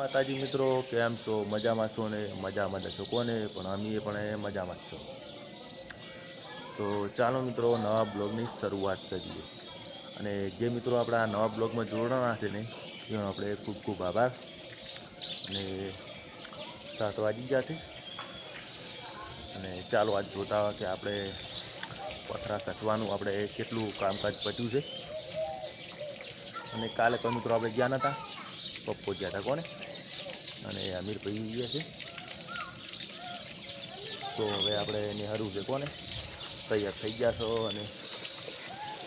માતાજી મિત્રો, કેમ છો? મજામાં છો ને? મજામાં છો કોને? પણ અમે પણ મજામાં જ છો. તો ચાલો મિત્રો, નવા બ્લોગની શરૂઆત કરીએ. અને જે મિત્રો આપણા નવા બ્લોગમાં જોડાણા છે ને, એનો આપણે ખૂબ ખૂબ આભાર. અને 7 વાગી ગયા છે. અને ચાલો આજ જોતા હોય કે આપણે પથરા કચવાનું આપણે કેટલું કામકાજ પત્યું છે. અને કાલે કોઈ મિત્રો આપણે ગયા નહોતા, પપ્પો ગયા હતા કોને, અને અમીરભાઈ ગયા છે. તો હવે આપણે નિહાળવું છે કોને, તૈયાર થઈ ગયા છો અને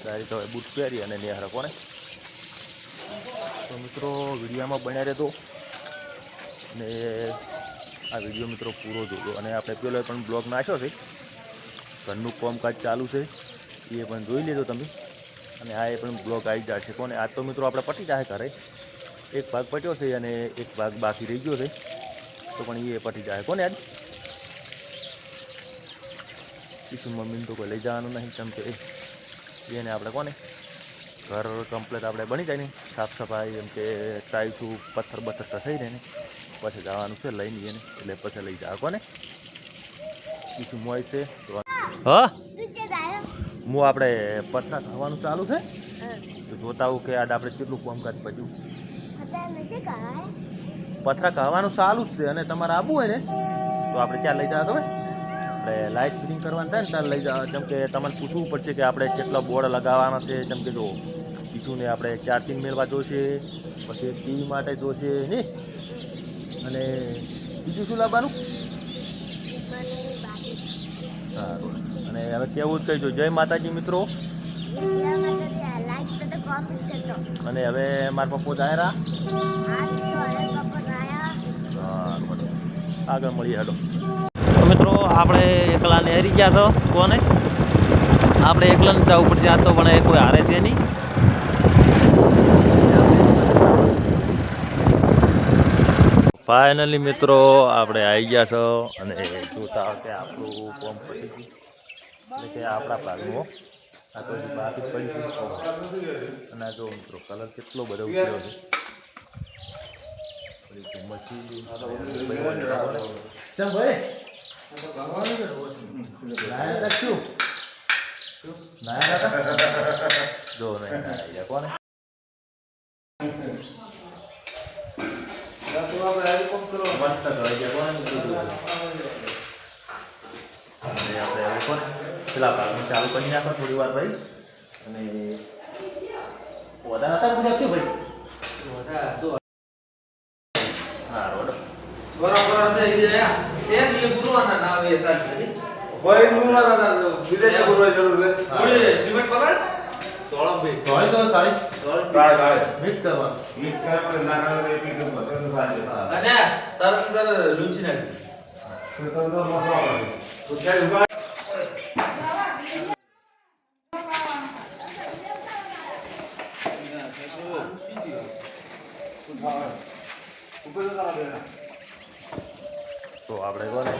સારી તો હવે બૂટ પહેરી અને નિહાળો કોને. તો મિત્રો વિડીયોમાં બન્યા રહેતો અને આ વિડીયો મિત્રો પૂરો જોજો. અને આપણે પેલો પણ બ્લોગ નાખ્યો છે, ઘરનું કામકાજ ચાલુ છે, એ પણ જોઈ લેજો તમે. અને આ એ પણ બ્લોગ આવી જાય છે કોને. આજ તો મિત્રો આપણે પટી જાય ઘરે, એક ભાગ પટ્યો છે અને એક ભાગ બાકી રહી ગયો છે, તો પણ એ પટી જાય કોને. આજ બીજું મમ્મીને તો કોઈ લઈ જવાનું નહીં, કેમ કે એને આપણે કોને ઘર કમ્પ્લેટ આપણે બની જાય ને, સાફ સફાઈ એમ કે ટાઈલ્સું પથ્થર બથ્થર થઈ રહે ને પછી જવાનું છે લઈને એને, એટલે પછી લઈ જાવ કોને. બીજું મોય છે હા, હું આપણે પથ્થર થવાનું ચાલુ છે. તો જોતા આવું કે આજ આપણે કેટલું કામકાજ પચ્યું. પથરા કહેવાનું ચાલુ જ છે. અને તમારે આવવું હોય ને તો આપણે ક્યાં લઈ જવા ખબર, આપણે લાઇટ ફિટિંગ કરવાનું થાય ને ત્યાં લઈ જવા. જેમ કે તમારે પૂછવું પડશે કે આપણે કેટલા બોર્ડ લગાવવાના છે. જેમ કે જો બીજું ને આપણે ચાર્જિંગ મેળવા જોશે, પછી ટીવી માટે જોશે ને, અને બીજું શું લાવવાનું. સારું. અને હવે કેવું જ કહીજો, જય માતાજી મિત્રો. અને હવે મારા પપ્પો જાય આગળ મળીએ. હેડો મિત્રો, આપણે એકલા ને હરી ગયા છો કોને. આપણે એકલા ને જવું પડશે. આ તો પણ કોઈ હારે છે નહીં. ફાઇનલી મિત્રો આપણે આવી ગયા છો અને જોતા કે આપણું કોમ પડી ગયું, એટલે કે આપણા ભાગમાં આ તો બાકી પડી ગયું. અને જો મિત્રો કલર કેટલો બધો ઉતર્યો છે. જો નહીં કોને પેલા ભાગમાં ચાલુ કરી નાખો થોડી વાર ભાઈ. અને વધારે હતા પૂરા શું ભાઈ, હા રોડ બરાબર થઈ ગયા. એ દીએ પૂરવાના ના આવે સાચી કોઈ પૂરવાના ના વિદેશ પૂરવા જરૂર છે. થોડી સિમેન્ટ પકડ તોળમ ભાઈ તોય તો કાળી કાળી મિક્સ કરવા ના ના એક બચન થાય. અને તરત લૂંચી નાખી તો મસાલો આવે તો ક્યારે ઉભા તો આપણે કોને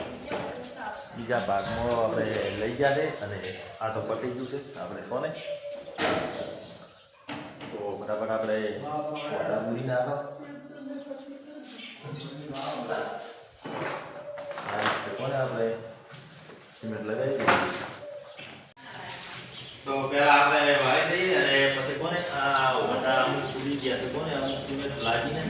બીજા ભાગમાં આપણે લઈ ગયા છે. અને આ તો પટી ગયું છે આપણે કોને. તો બરાબર આપણે પૂરી નાખો કોને, આપણે સિમેન્ટ લગાવી દઈએ. તો પહેલાં આપણે વાળી દઈએ અને પછી કોને આ વટા અમુક પૂરી ગયા છે કોને, અમુક સિમેન્ટ લાગીને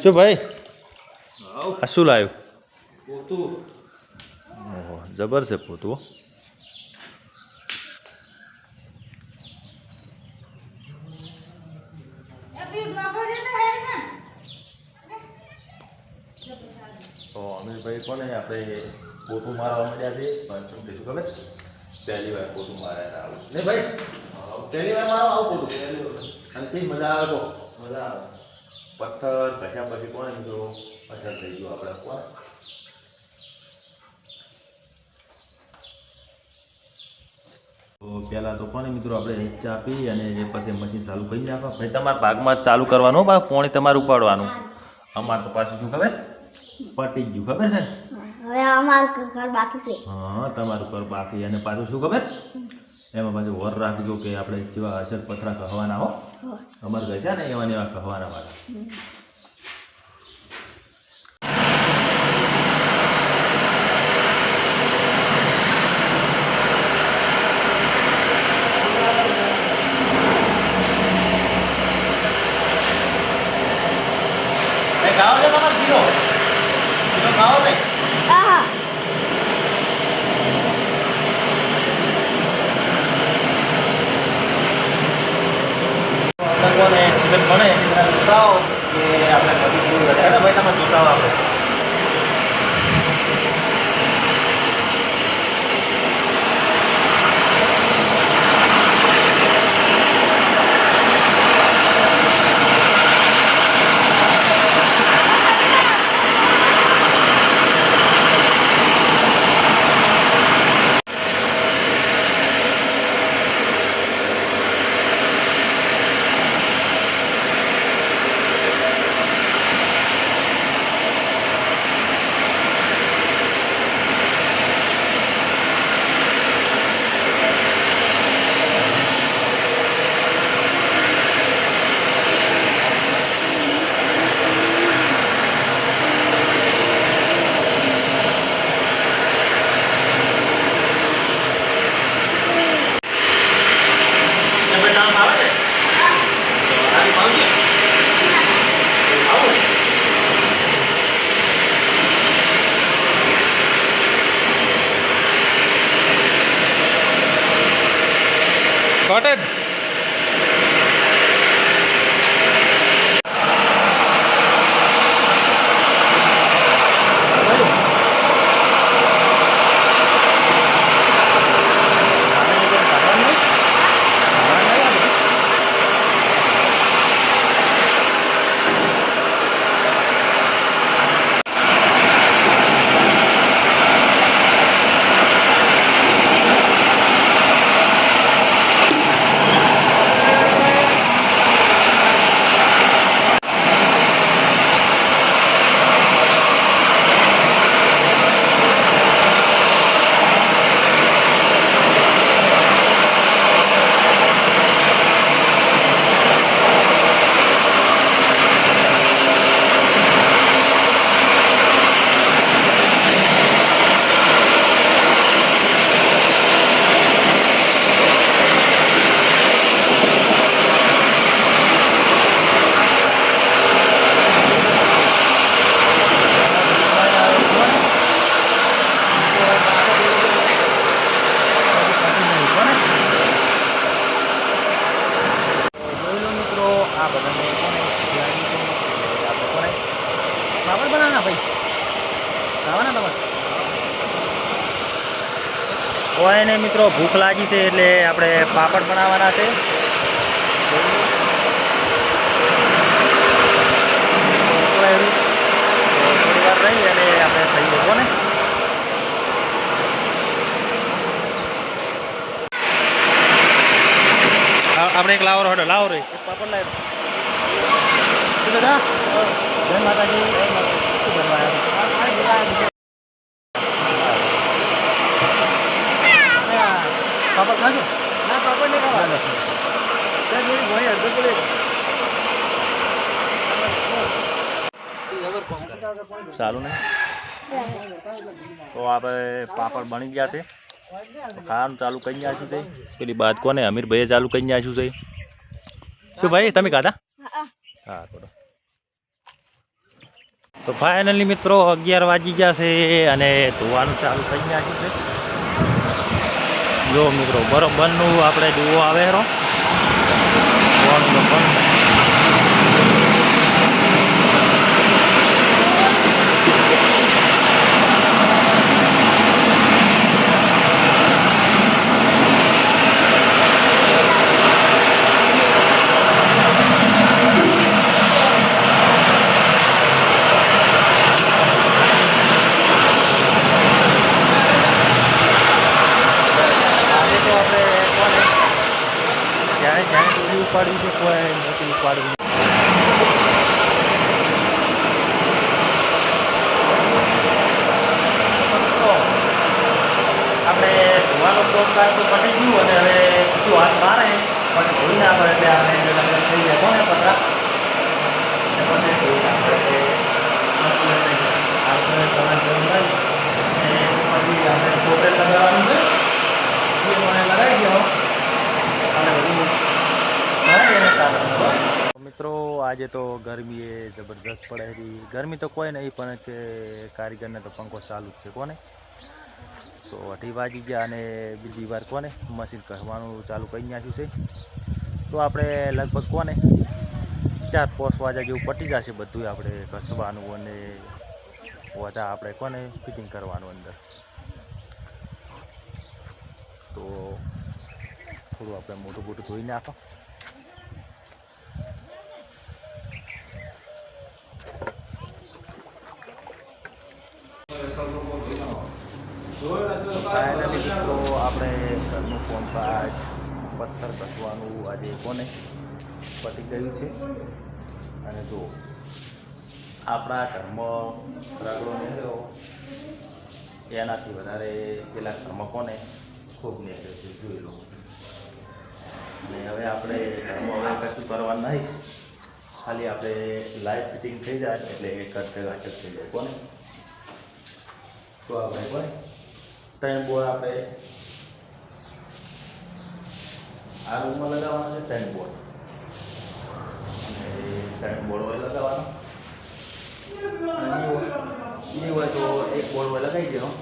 શું ભાઈ આ શું લાવ્યું? પોતું. ઓહો જબર છે પોતું. તો અમીરભાઈ કોને આપણે પોતું મારવા મળ્યા છે. પણ શું ખબર, પહેલી વાર પોતું માર્યા આવું નહીં ભાઈ, પહેલી વાર મારો આવું પોતું અને કઈ મજા આવે. તો મજા આવે. પથ્થર ઘસ્યા પછી કોને મિત્રો અસર થઈ ગયો આપણે કોણ. તો પહેલાં તો કોને મિત્રો આપણે નીચે આપી અને પછી મશીન ચાલુ કરી નાખો. ભાઈ તમારા ભાગમાં જ ચાલુ કરવાનું, પાણી તમારે ઉપાડવાનું. અમારે તો પાછું શું ખબર પટી ગયું ખબર છે ને, હવે અમારું ઘર બાકી છે. હા તમારું ઘર બાકી અને પાછું શું ખબર એમાં પાછું વર રાખજો કે આપણે જેવા અસર પથરા કહેવાના હો અમારે ઘર છે ને એવા ને એવા કહેવાના પાછા. ખાવો છે તમારે શીરો શીરો ખાવો છે. આહા લોકોને સિઝન બને એટલે જોતાઓ કે આપણે નદી કેવું રહે ને ભાઈ તમે જોતાઓ આપણે Cotton. પાપડ બનાવવાના ભાઈ ખાવાના તમારે કોઈ ને મિત્રો ભૂખ લાગી છે એટલે આપણે પાપડ બનાવવાના છે. થોડી વાર રહી અને આપણે થઈ જવો ને આપણે એક લાવો હડો લાવો રહી પાપડ લાવ દાદા જય માતાજી શું કરવા પાપડ ખાજો ના પાપડ નહીં ખાવા અડધો પડે ચાલુ ને તો આપણે પાપડ બની ગયા છે ખાવાનું ચાલુ કરી નાખ્યું છે પેલી બાદ કોને અમીરભાઈએ ચાલુ કરી નાખ્યું છે શું ભાઈ તમે ખાધા હા થોડો તો ફાઇનલી મિત્રો 11 વાગી ગયા છે અને ધોવાનું ચાલુ થઈ નાખ્યું છે. જો મિત્રો બરોબરનું આપણે ધોવો આવે રો ધોવાનું બંધ ઉપાડવી છે કોઈ નથી ઉપાડવું. આપણે ધોવાનું કામકાજ તો પતી ગયું અને હવે બીજું હાથ મારે પણ ધોઈ નાખો એટલે આપણે લગ્ન થઈ જાય કોને પતરા એટલે પછી ધોઈ નાખો એટલે મસ્ત થઈ જાય આપણે તમારે જરૂર નહીં અને પછી આપણે પોતે લગાવવાનું છે એ મને લગાવી દો અને બધું મિત્રો આજે તો ગરમી એ જબરદસ્ત પડે છે ગરમી તો કોઈ નહીં પણ કે કારીગરને તો પંખો ચાલુ જ છે કોને તો 8 વાગી ગયા અને બીજી વાર કોને મશીન કઢવાનું ચાલુ કરી નાખ્યું છે તો આપણે લગભગ કોને 4-5 વાગ્યા જેવું પટી જશે બધું આપણે ઘસવાનું અને બધા આપણે કોને ફિટિંગ કરવાનું અંદર તો થોડું આપણે મોટું ધોઈ નાખો ફાઇનલી તો આપણે ઘરનું કામકાજ પથ્થર કસવાનું આજે કોને પતી ગયું છે અને જો આપણા ઘરમાં રગડો નીકળ્યો એનાથી વધારે પેલા ઘરમાં કોને ખૂબ નીકળે છે જોઈ લો અને હવે આપણે ઘરમાં હવે કશું કરવાનું નહીં ખાલી આપણે લાઇટ ફિટિંગ થઈ જાય એટલે કચકચ થઈ જાય કોને તો આપણે કોને 3 બોર્ડ આપણે આ રૂમમાં લગાવવાના છે 3 બોર્ડ અને 3 બોર્ડ હોય લગાવવાના અને એ હોય તો 1 બોર્ડ હોય લગાવી દેવાનો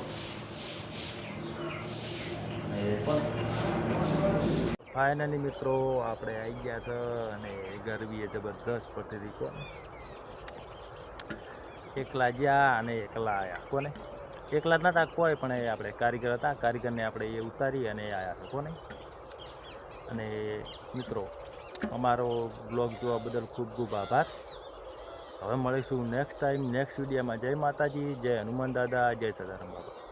અને પણ ફાઇનલી મિત્રો આપણે આવી ગયા છે અને ગરમી એ જબરદસ્ત પડતી હતી કોને એકલા ગયા અને એકલા આવ્યા કોને એકલા જ નતા કોઈ પણ આપણે કારીગર હતા કારીગરને આપણે એ ઉતારી અને આવ્યા હતા કોને અને મિત્રો અમારો બ્લોગ જોવા બદલ ખૂબ ખૂબ આભાર હવે મળીશું નેક્સ્ટ ટાઈમ નેક્સ્ટ વિડીયોમાં જય માતાજી જય હનુમાન દાદા જય સદારામ બાબા